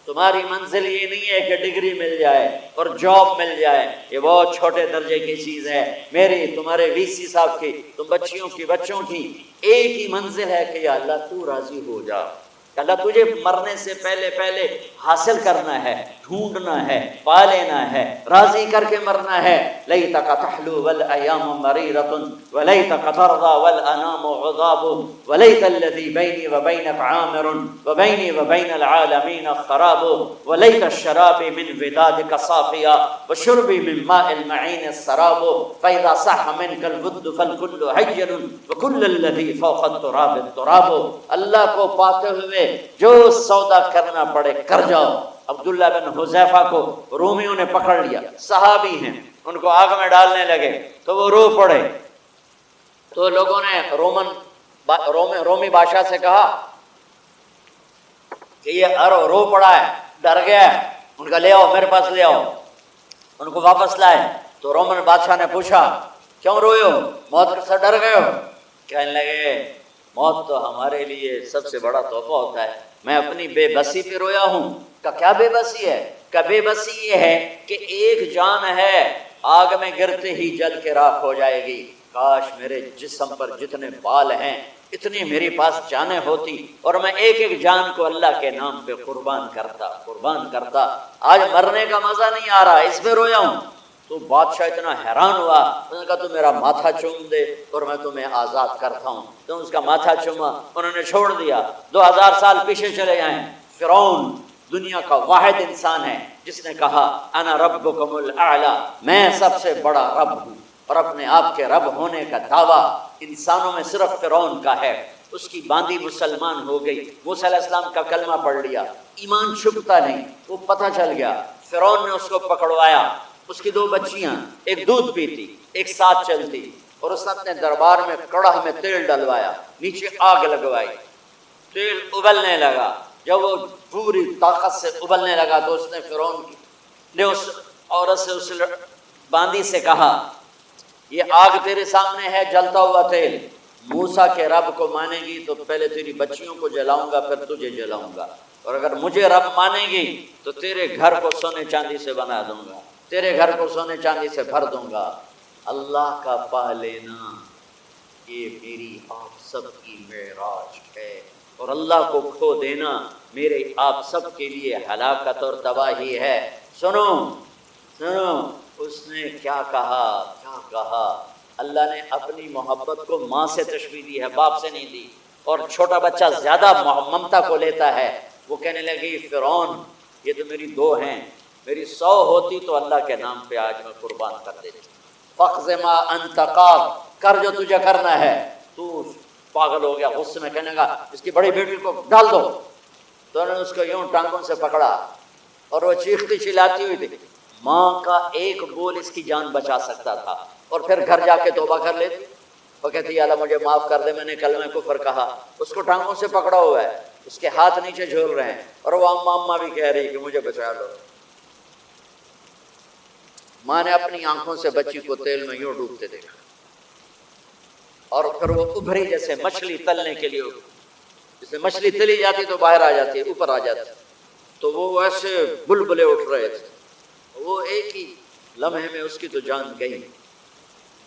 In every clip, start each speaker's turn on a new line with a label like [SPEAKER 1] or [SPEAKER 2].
[SPEAKER 1] تمہاری منزل یہ نہیں ہے کہ ڈگری مل جائے اور جاب مل جائے، یہ بہت چھوٹے درجے کی چیز ہے۔ میری تمہارے وی سی صاحب کی، تم بچیوں کی ایک ہی منزل ہے کہ یا اللہ تو راضی ہو جا۔ اللہ تجھے مرنے سے پہلے حاصل کرنا ہے، ڈھونڈنا ہے، پا لینا ہے، راضی کر کے مرنا ہے۔ لیتک تحلو والایام مریرۃ ولیتک ترضی والانام عذاب ولیت الذی بینی وبینک عامر وبینی وبین العالمین خراب ولیت الشراب من ودادک صافیا وشربی من ماء المعین السراب فاذا صح منک الود فالکل حیر وکل الذی فوق التراب التراب۔ اللہ کو پاتے ہوئے جو سودا کرنا پڑے کر جاؤ۔ عبداللہ بن حذیفہ کو رومیوں نے پکڑ لیا، صحابی ہیں، ان کو آگ میں ڈالنے لگے تو وہ رو پڑے، تو لوگوں نے رومی بادشاہ سے کہا کہ یہ رو پڑا ہے، ڈر گیا ہے، ان کا لے آؤ میرے پاس لے آؤ۔ ان کو واپس لائے تو رومن بادشاہ نے پوچھا کیوں روئے ہو، موت سے ڈر گئے ہو؟ کہنے لگے موت تو ہمارے لیے سب سے بڑا تحفہ ہوتا ہے، میں اپنی بے بسی پہ رویا ہوں۔ کہ کیا بے بسی ہے؟ کہ بے بسی یہ ہے کہ ایک جان ہے آگ میں گرتے ہی جل کے راکھ ہو جائے گی، کاش میرے جسم پر جتنے بال ہیں اتنی میرے پاس جانیں ہوتی اور میں ایک ایک جان کو اللہ کے نام پہ قربان کرتا۔ آج مرنے کا مزہ نہیں آ رہا، اس میں رویا ہوں۔ تو بادشاہ اتنا حیران ہوا، انہوں نے کہا تو میرا ماتھا چوم دے اور میں تمہیں آزاد کرتا ہوں۔ تو اس کا ماتھا چوما، انہوں نے چھوڑ دیا۔ 2000 سال پیچھے چلے جائیں، فرعون دنیا کا واحد انسان ہے جس نے کہا انا ربکم الاعلی، میں سب سے بڑا رب ہوں، اور اپنے آپ کے رب ہونے کا دعویٰ انسانوں میں صرف فرعون کا ہے۔ اس کی باندی مسلمان ہو گئی، موسیٰ علیہ السلام کا کلمہ پڑھ لیا، ایمان چھپتا نہیں، وہ پتہ چل گیا۔ فرعون نے اس کو پکڑوایا، اس کی 2 بچیاں، ایک دودھ پیتی ایک ساتھ چلتی، اور اس نے اپنے دربار میں کڑاہ میں تیل ڈلوایا، نیچے آگ لگوائی، تیل ابلنے لگا۔ جب وہ پوری طاقت سے ابلنے لگا تو اس نے فرعون نے اس عورت سے، اس باندی سے کہا یہ آگ تیرے سامنے ہے، جلتا ہوا تیل، موسیٰ کے رب کو مانے گی تو پہلے تیری بچیوں کو جلاؤں گا پھر تجھے جلاؤں گا، اور اگر مجھے رب مانے گی تو تیرے گھر کو سونے چاندی سے بنا دوں گا، تیرے گھر کو سونے چاندی سے بھر دوں گا۔ اللہ کا پا لینا یہ میری آپ سب کی معراج ہے، اور اللہ کو کھو دینا میرے آپ سب کے لیے ہلاکت اور تباہی ہے۔ سنو اس نے کیا کہا، اللہ نے اپنی محبت کو ماں سے تشبیہ دی ہے، باپ سے نہیں دی، اور چھوٹا بچہ زیادہ ممتا کو لیتا ہے۔ وہ کہنے لگی فرعون یہ تو میری 2 ہیں، میری 100 ہوتی تو اللہ کے نام پہ آج میں قربان کر دیتی۔ فَقْضِ مَا أَنْتَ قَاضٍ، کر جو تجھے کرنا ہے۔ تو پاگل ہو گیا، غصے میں کہنے لگا اس کی بڑی بیٹی کو ڈال دو۔ تو انہوں نے اس کو یوں ٹانگوں سے پکڑا اور وہ چیختی چلاتی ہوئی تھی۔ ماں کا ایک بول اس کی جان بچا سکتا تھا، اور پھر گھر جا کے توبہ کر لیتی۔ وہ کہتی اللہ مجھے معاف کر دے، میں نے کلمہ کفر کہا۔ اس کو ٹانگوں سے پکڑا ہوا ہے، اس کے ہاتھ نیچے جھول رہے ہیں، اور وہ اماں بھی کہہ رہی کہ مجھے بچا لو۔ ماں نے اپنی آنکھوں سے بچی کو تیل میں یوں ڈوبتے دیکھا، اور پھر وہ ابھری جیسے مچھلی تلنے کے لیے، جیسے مچھلی تلی جاتی تو باہر آ جاتی ہے، اوپر آ جاتی، تو وہ ایسے بلبلے اٹھ رہے تھے۔ وہ ایک ہی لمحے میں اس کی تو جان گئی،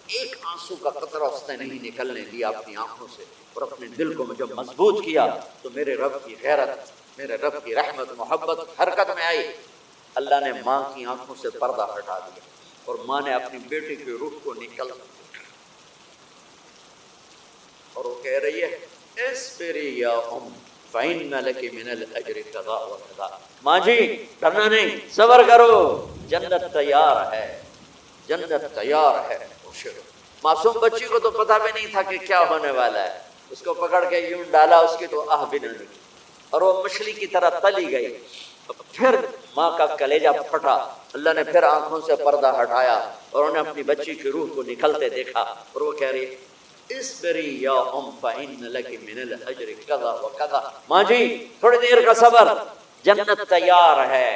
[SPEAKER 1] ایک آنسو کا قطرہ اس نے نہیں نکلنے دیا اپنی آنکھوں سے، اور اپنے دل کو جب مضبوط کیا تو میرے رب کی غیرت، میرے رب کی رحمت محبت حرکت میں آئی۔ اللہ نے ماں کی آنکھوں سے پردہ ہٹا دیا، اور ماں نے اپنی بیٹی کی روح کو نکل، اور وہ کہہ رہی ہے اصبری یا ام فإن لک من الأجر کذا و کذا۔ ماں جی ڈرنا نہیں، صبر کرو، جنت تیار ہے، جنت تیار ہے۔ معصوم بچی کو تو پتہ بھی نہیں تھا کہ کیا ہونے والا ہے، اس کو پکڑ کے یوں ڈالا، اس کی تو آہ بھی نہ نکلی، اور وہ مچھلی کی طرح تلی گئی۔ پھر ماں کا کلیجہ پھٹا، اللہ نے پھر آنکھوں سے پردہ ہٹایا، اور انہوں نے اپنی بچی کی روح کو نکلتے دیکھا، اور وہ کہہ رہی اصبری یا ام فإن لک من الأجر کذا و کذا۔ ماں جی تھوڑی دیر کا صبر، جنت تیار ہے،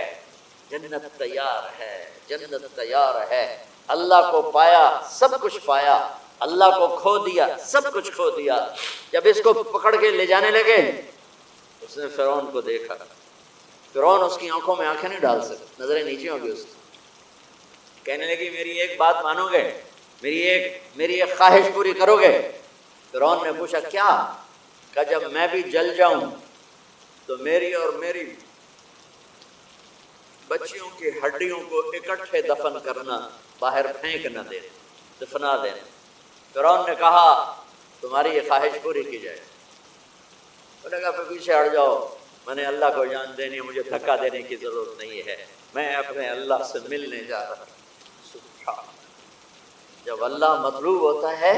[SPEAKER 1] جنت تیار ہے، جنت تیار ہے۔ اللہ کو پایا سب کچھ پایا، اللہ کو کھو دیا سب کچھ کھو دیا۔ جب اس کو پکڑ کے لے جانے لگے، اس نے فرعون کو دیکھا، فرعون اس کی آنکھوں میں آنکھیں نہیں ڈال سکتا، نظریں نیچے ہوگی اس کی۔ کہنے لگی میری ایک بات مانو گے، میری ایک خواہش پوری کرو گے؟ فرعون نے پوچھا کیا؟ کہ جب میں بھی جل جاؤں تو میری اور میری بچیوں کی ہڈیوں کو اکٹھے دفن کرنا، باہر پھینک نہ دے، دفنا دینا۔ فرعون نے کہا تمہاری یہ خواہش پوری کی جائے۔ انہوں نے کہا پھر پیچھے ہٹ جاؤ، میں نے اللہ کو جان دینی ہے، مجھے دھکا دینے کی ضرورت نہیں ہے، میں اپنے اللہ سے ملنے جا رہا ہوں۔ سبحان، جب اللہ مطلوب ہوتا ہے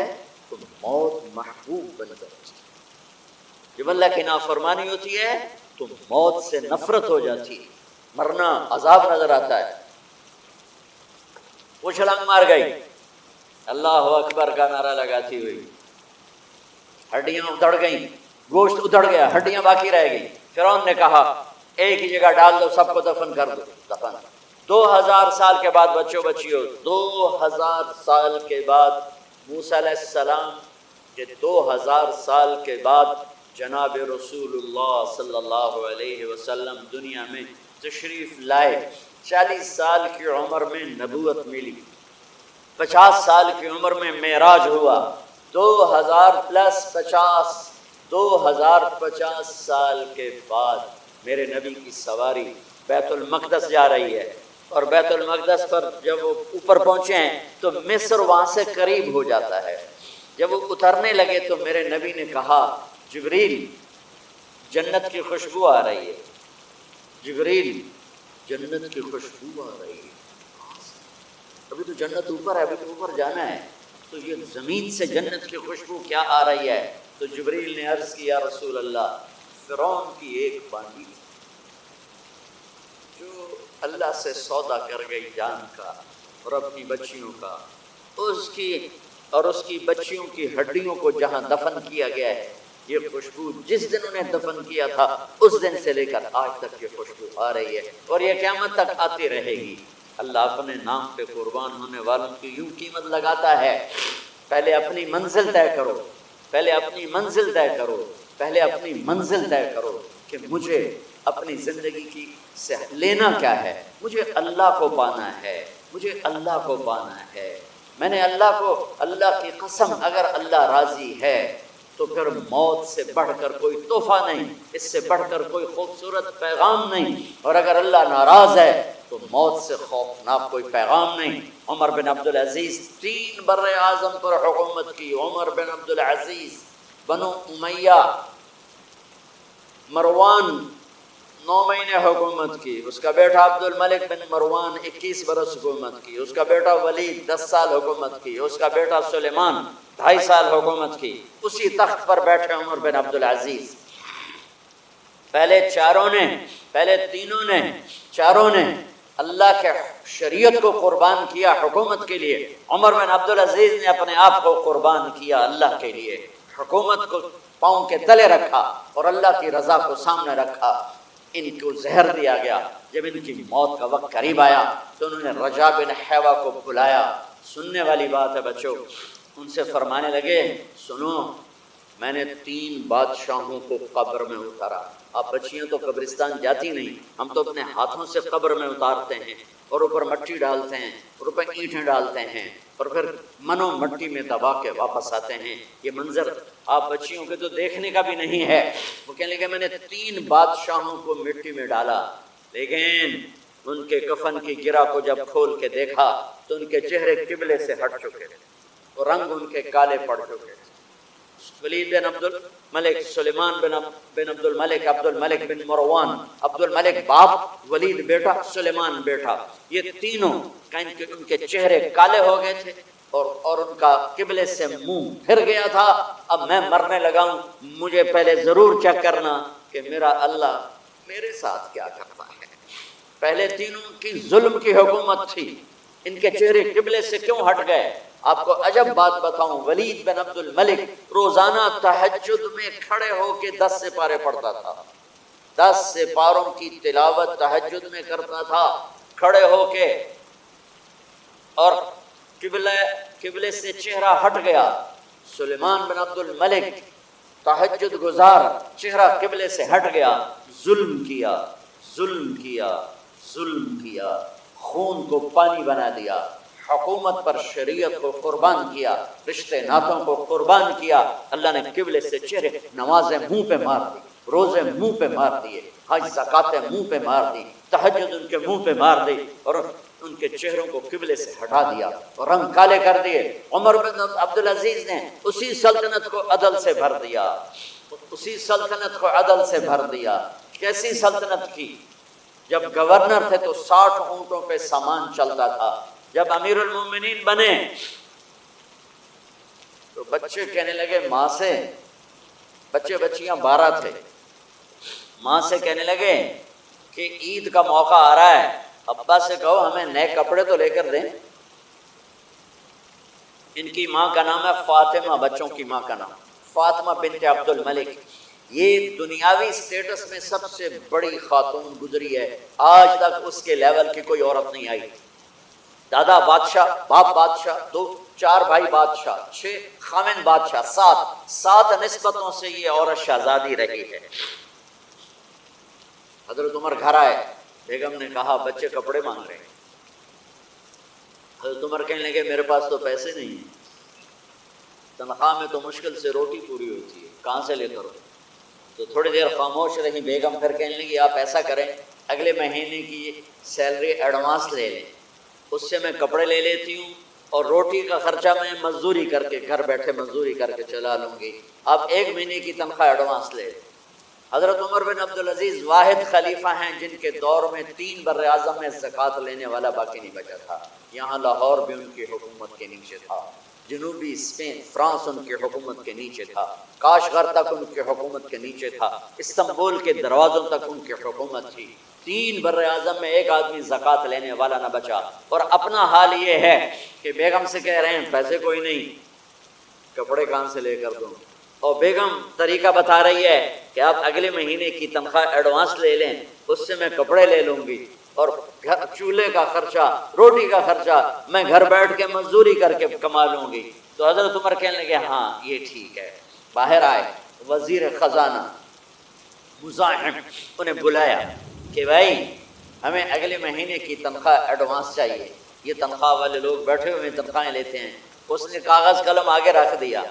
[SPEAKER 1] تو موت محبوب بن جاتی ہے، جب اللہ کی نافرمانی ہوتی ہے تو موت سے نفرت ہو جاتی ہے، مرنا عذاب نظر آتا ہے۔ وہ چھلانگ مار گئی، اللہ اکبر کا نعرہ لگاتی ہوئی، ہڈیاں اتڑ گئیں، گوشت اتڑ گیا، ہڈیاں باقی رہ گئی۔ فرعون نے کہا ایک ہی جگہ ڈال دو، سب کو دفن کر دو۔ دفن 2000 سال کے بعد بچوں بچیوں، 2000 سال کے بعد موسیٰ علیہ السلام کے 2000 سال کے بعد جناب رسول اللہ صلی اللہ علیہ وسلم دنیا میں تشریف لائے۔ 40 سال کی عمر میں نبوت ملی، 50 سال کی عمر میں معراج ہوا، 2050 سال کے بعد میرے نبی کی سواری بیت المقدس جا رہی ہے، اور بیت المقدس پر جب وہ اوپر پہنچے ہیں تو مصر وہاں سے قریب ہو جاتا ہے۔ جب وہ اترنے لگے تو میرے نبی نے کہا جبریل جنت کی خوشبو آ رہی ہے، جبریل جنت کی خوشبو آ رہی ہے، ابھی تو جنت اوپر ہے، ابھی تو اوپر جانا ہے، تو یہ زمین سے جنت کی خوشبو کیا آ رہی ہے؟ تو جبریل نے عرض کیا رسول اللہ فرعون کی ایک بانڈی جو اللہ سے سودا کر گئی جان کا اور اپنی بچیوں کا، اس کی بچیوں کی ہڈیوں کو جہاں دفن کیا گیا ہے، یہ خوشبو جس دن انہیں دفن کیا تھا اس دن سے لے کر آج تک یہ خوشبو آ رہی ہے، اور یہ قیامت تک آتی رہے گی۔ اللہ اپنے نام پہ قربان ہونے والوں کی یوں قیمت لگاتا ہے، پہلے اپنی منزل طے کرو، پہلے اپنی منزل طے کرو، پہلے اپنی منزل طے کرو کہ مجھے اپنی زندگی کی سے لینا کیا ہے، مجھے اللہ کو پانا ہے، مجھے اللہ کو پانا ہے۔ میں نے اللہ کی قسم اگر اللہ راضی ہے تو پھر موت سے بڑھ کر کوئی تحفہ نہیں، اس سے بڑھ کر کوئی خوبصورت پیغام نہیں، اور اگر اللہ ناراض ہے تو موت سے خوفناک کوئی پیغام نہیں۔ عمر بن عبدالعزیز 3 بر اعظم پر حکومت کی، عمر بن عبدالعزیز، بنو امیہ، مروان 9 مہینے حکومت کی، اس کا بیٹا عبد الملک بن مروان 21 برس حکومت کی، اس کا بیٹا ولید 10 سال حکومت کی، اس کا بیٹا سلیمان 2.5 سال حکومت کی۔ اسی تخت پر بیٹھے عمر بن عبدالعزیز۔ پہلے چاروں نے اللہ کے شریعت کو قربان کیا حکومت کے لیے۔ عمر بن عبدالعزیز نے اپنے آپ کو قربان کیا اللہ کے لیے، حکومت کو پاؤں کے تلے رکھا اور اللہ کی رضا کو سامنے رکھا۔ ان کو زہر دیا گیا، جب ان کی موت کا وقت قریب آیا تو انہوں نے رجا بن حیوہ کو بلایا۔ سننے والی بات ہے بچوں، ان سے فرمانے لگے سنو، میں نے 3 بادشاہوں کو قبر میں اتارا۔ اب بچیاں تو قبرستان جاتی نہیں، ہم تو اپنے ہاتھوں سے قبر میں اتارتے ہیں اور اوپر مٹی ڈالتے ہیں اور اوپر اینٹیں ڈالتے ہیں اور پھر منو مٹی میں دبا کے واپس آتے ہیں۔ یہ منظر آپ بچیوں کے تو دیکھنے کا بھی نہیں ہے۔ وہ کہنے لگے میں نے 3 بادشاہوں کو مٹی میں ڈالا، لیکن ان کے کفن کی گرہ کو جب کھول کے دیکھا تو ان کے چہرے قبلے سے ہٹ چکے تھے اور رنگ ان کے کالے پڑ چکے تھے۔ ولید بن عبد الملک، سلیمان بن عبد الملک بن مروان، عبد الملک باپ، ولید بیٹا، سلیمان بیٹا، یہ تینوں ان کے چہرے کالے ہو گئے تھے اور ان کا قبلے سے منہ پھر گیا تھا۔ اب میں مرنے لگا ہوں، مجھے پہلے ضرور چیک کرنا کہ میرا اللہ میرے ساتھ کیا کرتا ہے۔ پہلے تینوں کی ظلم کی حکومت تھی، ان کے چہرے قبلے سے کیوں ہٹ گئے؟ آپ کو عجب بات بتاؤں، ولید بن عبد الملک روزانہ تہجد میں کھڑے ہو کے 10 سپارے پڑھتا تھا، 10 سپاروں کی تلاوت تہجد میں کرتا تھا کھڑے ہو کے، اور قبلے سے چہرہ ہٹ گیا۔ سلیمان بن عبد الملک تہجد گزار، چہرہ قبلے سے ہٹ گیا، ظلم کیا، ظلم کیا، ظلم کیا، خون کو پانی بنا دیا، حکومت پر شریعت کو قربان کیا، رشتے ناتوں کو قربان کیا، اللہ نے قبلے سے چہرے، نمازیں منہ پہ مار دی، روزے منہ پہ مار دیے، حج زکاتیں منہ پہ مار دی، تہجد ان کے منہ پہ مار دی، اور ان کے چہروں کو قبلے سے ہٹا دیا اور رنگ کالے کر دیے۔ عمر بن عبدالعزیز نے اسی سلطنت کو عدل سے بھر دیا، اسی سلطنت کو عدل سے بھر دیا۔ کیسی سلطنت کی؟ جب گورنر تھے تو 60 اونٹوں پہ سامان چلتا تھا، جب امیر المومنین بنے تو بچے کہنے لگے ماں سے، بچے بچیاں 12 تھے، ماں سے کہنے لگے کہ عید کا موقع آ رہا ہے، ابا سے کہو ہمیں نئے کپڑے تو لے کر دیں۔ ان کی ماں کا نام ہے فاطمہ، بچوں کی ماں کا نام فاطمہ بنت عبد الملک۔ یہ دنیاوی سٹیٹس میں سب سے بڑی خاتون گزری ہے، آج تک اس کے لیول کی کوئی عورت نہیں آئی۔ دادا بادشاہ، باپ بادشاہ، 4 بھائی بادشاہ، 6 خامن بادشاہ، 7 نسبتوں سے یہ عورت شہزادی رہی ہے۔ حضرت عمر گھر آئے، بیگم نے کہا بچے کپڑے مانگ رہے ہیں۔ حضرت عمر کہنے لگے میرے پاس تو پیسے نہیں ہیں، تنخواہ میں تو مشکل سے روٹی پوری ہوتی ہے، کہاں سے لے کر؟ تو تھوڑی دیر خاموش رہی بیگم، پھر کہنے لگی آپ ایسا کریں اگلے مہینے کی سیلری ایڈوانس لے لیں، اس سے میں کپڑے لے لیتی ہوں اور روٹی کا خرچہ میں مزدوری کر کے گھر بیٹھے مزدوری کر کے چلا لوں گی، آپ 1 مہینے کی تنخواہ ایڈوانس لے لیں۔ حضرت عمر بن عبدالعزیز واحد خلیفہ ہیں جن کے دور میں 3 بر اعظم میں زکوٰۃ لینے والا باقی نہیں بچا تھا۔ یہاں لاہور بھی ان کی حکومت کے نیچے تھا، جنوبی اسپین فرانس ان کی حکومت کے نیچے تھا، کاشغر تک ان کی حکومت کے نیچے تھا، استنبول کے دروازوں تک ان کی حکومت تھی۔ 3 بر اعظم میں ایک آدمی زکوٰۃ لینے والا نہ بچا، اور اپنا حال یہ ہے کہ بیگم سے کہہ رہے ہیں پیسے کوئی نہیں، کپڑے کہاں سے لے کر دوں؟ اور بیگم طریقہ بتا رہی ہے کہ آپ اگلے مہینے کی تنخواہ ایڈوانس لے لیں، اس سے میں کپڑے لے لوں گی، اور چولہے کا خرچہ، روٹی کا خرچہ میں گھر بیٹھ کے مزدوری کر کے کما لوں گی۔ تو حضرت عمر کہنے لگے ہاں یہ ٹھیک ہے۔ باہر آئے وزیر خزانہ مزاحم، انہیں بلایا کہ بھائی ہمیں اگلے مہینے کی تنخواہ ایڈوانس چاہیے، یہ تنخواہ والے لوگ بیٹھے ہوئے تنخواہیں لیتے ہیں۔ اس نے کاغذ قلم آگے رکھ دیا،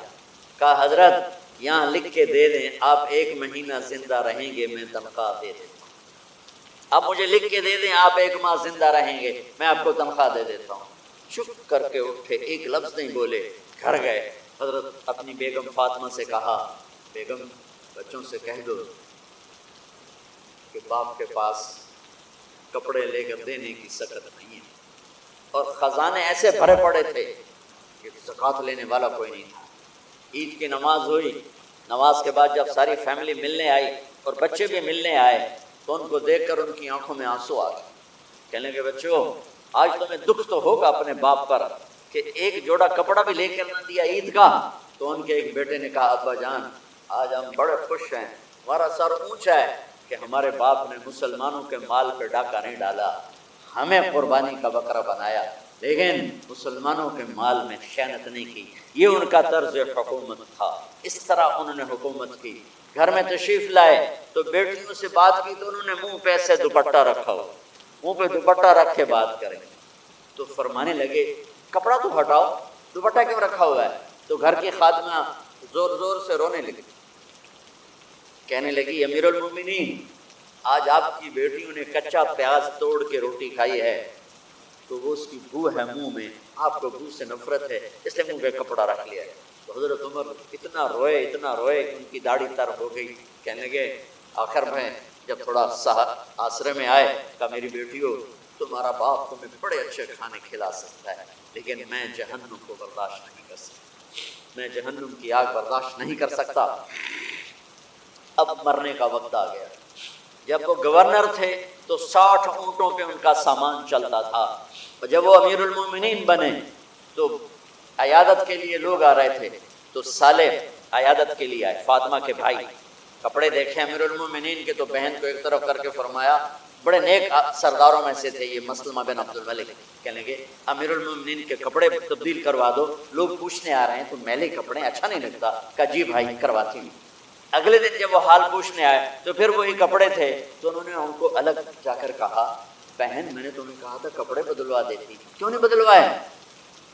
[SPEAKER 1] کہا حضرت یہاں لکھ کے دے دیں آپ 1 مہینہ زندہ رہیں گے میں تنخواہ دے دیں، آپ مجھے لکھ کے دے دیں آپ 1 ماہ زندہ رہیں گے میں آپ کو تنخواہ دے دیتا ہوں۔ چپ کر کے اٹھے، ایک لفظ نہیں بولے، گھر گئے۔ حضرت اپنی بیگم فاطمہ سے کہا بیگم بچوں سے کہہ دو کہ باپ کے پاس کپڑے لے کر دینے کی سکت نہیں ہے، اور خزانے ایسے بھرے پڑے تھے کہ زکوٰۃ لینے والا کوئی نہیں تھا۔ عید کی نماز ہوئی، نماز کے بعد جب ساری فیملی ملنے آئی اور بچے بھی ملنے آئے تو ان کو دیکھ کر ان کی آنکھوں میں آنسو آ گئے۔ کہنے لگے بچوں آج تمہیں دکھ تو ہوگا اپنے باپ پر کہ ایک جوڑا کپڑا بھی لے کر نہ دیا عید کا۔ تو ان کے ایک بیٹے نے کہا ابا جان آج ہم بڑے خوش ہیں، ہمارا سر اونچا ہے کہ ہمارے باپ نے مسلمانوں کے مال پہ ڈاکہ نہیں ڈالا، ہمیں قربانی کا بکرا بنایا، لیکن مسلمانوں کے مال میں خیانت نہیں کی۔ یہ ان کا طرز حکومت تھا، اس طرح انہوں نے حکومت کی۔ گھر میں تشریف لائے تو بیٹیوں سے بات کی تو انہوں نے منہ پہ ایسے دوپٹہ رکھا ہو، منہ پہ دوپٹہ رکھ کے بات کریں۔ تو فرمانے لگے کپڑا تو ہٹاؤ، دوپٹہ کیوں رکھا ہوا ہے؟ تو گھر کی خادمہ زور زور سے رونے لگی، کہنے لگی امیر المومنین آج آپ کی بیٹیوں نے کچا پیاز توڑ کے روٹی کھائی ہے تو وہ اس کی بو ہے منہ میں، آپ کو بو سے نفرت ہے اس لیے منہ پہ کپڑا رکھ لیا ہے۔ تو حضرت عمر اتنا روئے کہ ان کی داڑھی تر ہو گئی۔ کہنے لگے آخر میں جب تھوڑا آسرے میں آئے کہا میری بیٹیوں تمہارا باپ تمہیں بڑے اچھے کھانے کھلا سکتا ہے لیکن میں جہنم کو برداشت نہیں کر سکتا، میں جہنم کی آگ برداشت نہیں کر سکتا۔ اب مرنے کا وقت آ گیا۔ جب وہ گورنر تھے تو 60 اونٹوں پہ ان کا سامان چلتا تھا، اور جب وہ امیر المومنین بنے تو عیادت کے لیے لوگ آ رہے تھے تو صالح عیادت کے لیے آئے، فاطمہ کے بھائی کپڑے دیکھے امیر المومنین کے تو بہن کو ایک طرف کر کے فرمایا، بڑے نیک سرداروں میں سے تھے یہ مسلمہ بن عبد الملک، کہنے لگے امیر المومنین کے کپڑے تبدیل کروا دو، لوگ پوچھنے آ رہے ہیں تو میلے کپڑے اچھا نہیں لگتا۔ کہا جی بھائی کرواتی ہوں۔ اگلے دن جب وہ حال پوچھنے آئے تو پھر وہی کپڑے تھے، تو انہوں نے ان کو الگ جا کر کہا بہن میں نے تمہیں کہا تھا کپڑے بدلوا دیتی، کیوں نہیں بدلوائے؟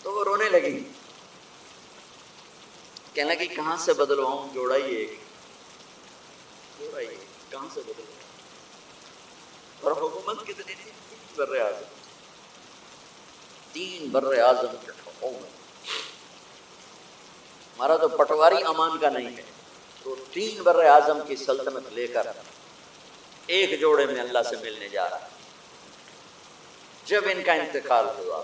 [SPEAKER 1] تو وہ رونے لگی، کہنے لگی کہاں سے بدلواؤں، جوڑا ہی ایک، کہاں سے بدلواؤں؟ اور حکومت کتنی تھی؟ 3 بر اعظم، 3 بر اعظم کی حکومت۔ ہمارا تو پٹواری امان کا نہیں ہے، تو 3 بر اعظم کی سلطنت لے کر ایک جوڑے میں اللہ سے ملنے جا رہا ہے۔ جب ان کا انتقال ہوا،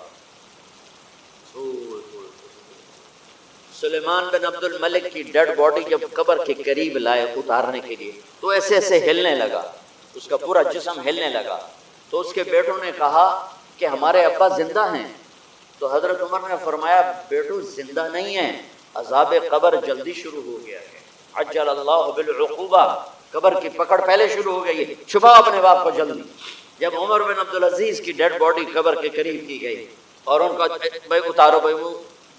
[SPEAKER 1] سلیمان بن عبد الملک کی ڈیڈ باڈی جب قبر کے قریب لائے اتارنے کے لیے تو ایسے ایسے ہلنے لگا، اس کا پورا جسم ہلنے لگا۔ تو اس کے بیٹوں نے کہا کہ ہمارے ابا زندہ ہیں، تو حضرت عمر نے فرمایا بیٹو زندہ نہیں ہیں، عذاب قبر جلدی شروع ہو گیا ہے، عجل اللہ بالعقوبہ، قبر کی پکڑ پہلے شروع ہو گئی ہے، چھپا اپنے باپ کو جلدی۔ جب عمر بن عبدالعزیز کی ڈیڈ باڈی قبر کے قریب کی گئی اور ان کا بھائی اتارو، بھائی وہ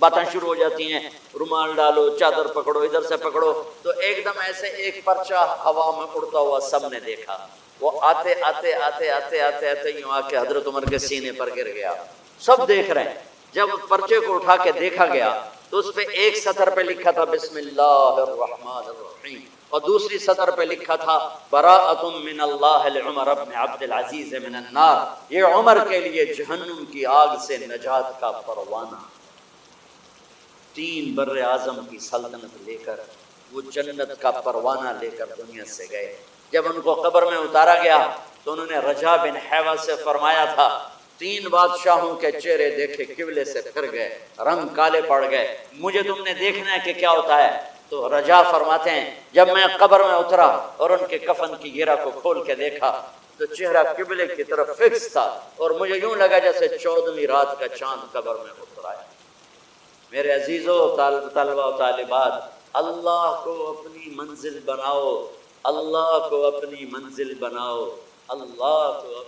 [SPEAKER 1] باتیں شروع ہو جاتی ہیں، رومال ڈالو، چادر پکڑو، ادھر سے پکڑو، تو ایک دم ایسے ایک پرچہ ہوا میں اڑتا ہوا سب نے دیکھا، وہ آتے آتے آتے آتے آتے آتے یوں آ کے حضرت عمر کے سینے پر گر گیا، سب دیکھ رہے ہیں۔ جب پرچے کو اٹھا کے دیکھا گیا تو اس پہ ایک سطر پہ لکھا تھا بسم اللہ الرحمن الرحیم، اور دوسری سطر پہ لکھا تھا براءۃ من اللہ لعمر بن عبد العزیز من النار، یہ عمر کے لیے جہنم کی آگ سے نجات کا پروانہ۔ 3 بر اعظم کی سلطنت لے کر وہ جنت کا پروانہ لے کر دنیا سے گئے۔ جب ان کو قبر میں اتارا گیا تو انہوں نے رجا بن حیوہ سے فرمایا تھا 3 بادشاہوں کے چہرے دیکھے قبلے سے پھر گئے، رنگ کالے پڑ گئے، مجھے تم نے دیکھنا ہے کہ کیا ہوتا ہے؟ تو رجا فرماتے ہیں جب میں قبر میں اترا اور ان کے کفن کی گھیرا کو کھول کے دیکھا تو چہرہ قبلے کی طرف فکس تھا، اور مجھے یوں لگا جیسے 14ویں رات کا چاند قبر میں اتر آیا۔ میرے عزیزو، طلبہ و طالبات، اللہ کو اپنی منزل بناؤ، اللہ کو اپنی منزل بناؤ، اللہ کو